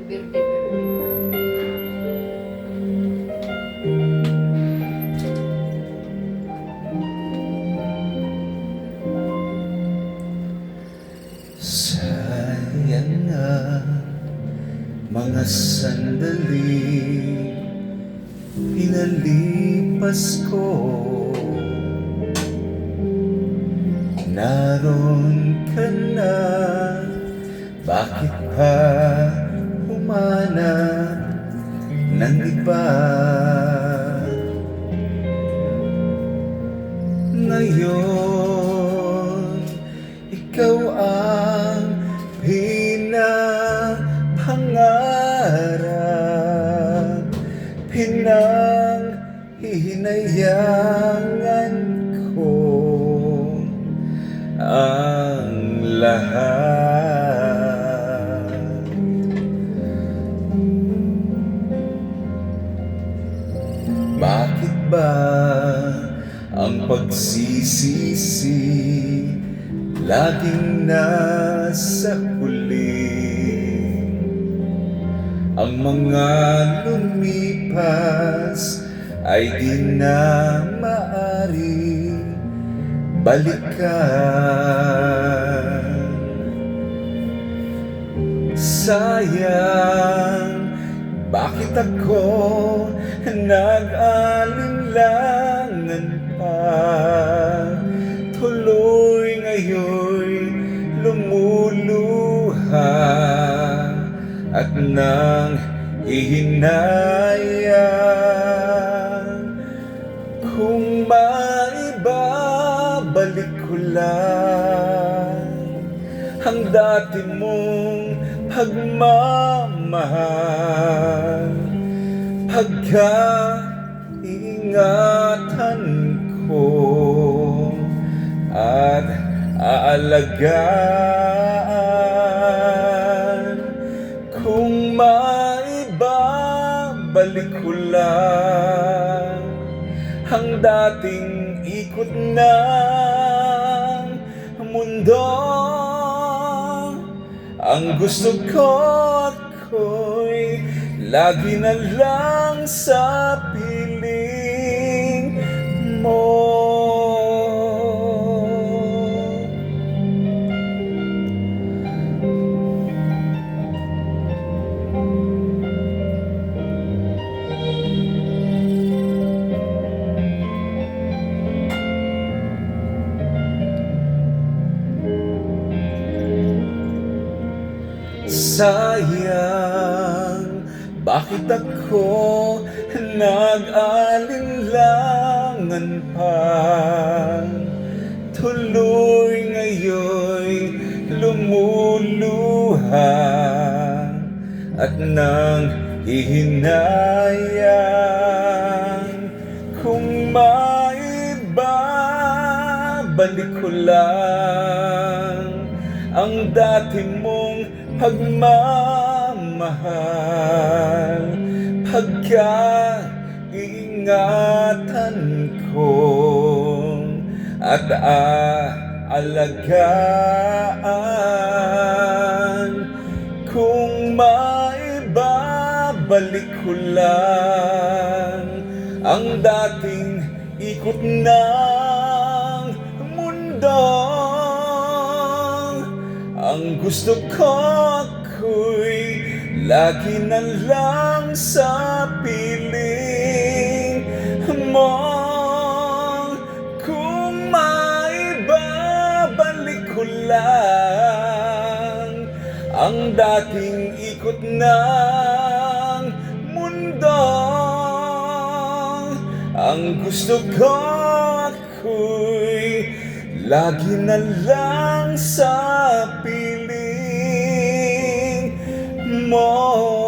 Birthday, birthday. Sayang na mga sandali pinalipas ko. Naroon ka na, bakit pa humanap ng iba? Ngayon, ikaw ang pinapangarap, pinanghihinayangan ko ang lahat. Bakit ba ang pagsisisi laging nasa huli? Ang mga lumipas ay di na maari balikan. Sayang, bakit ako nag-alinlangan pa? Tuloy ngayon lumuluha at nang hihinayang. Kung maibabalik ko lang ang dati mong pagmamahal, pagkaingatan ko at aalagaan. Kung maibabalik ko lang ang dating ikot ng mundo, ang gusto ko ako'y lagi na lang sa piling mo. Sayang, bakit ako nag-alinlangan pa? Tuloy ngayon lumuluha at nang hihinayang. Kung maibabalik ko lang ang dati mong pagmamahal, pagkaingatan ko at aalagaan. Kung maibabalik ko lang ang dating ikot ng mundo, ang gusto ko ako'y lagi na lang sa piling mo. Kung maibabalik ko lang ang dating ikot ng mundo, ang gusto ko ako'y lagi na lang sa piling mo.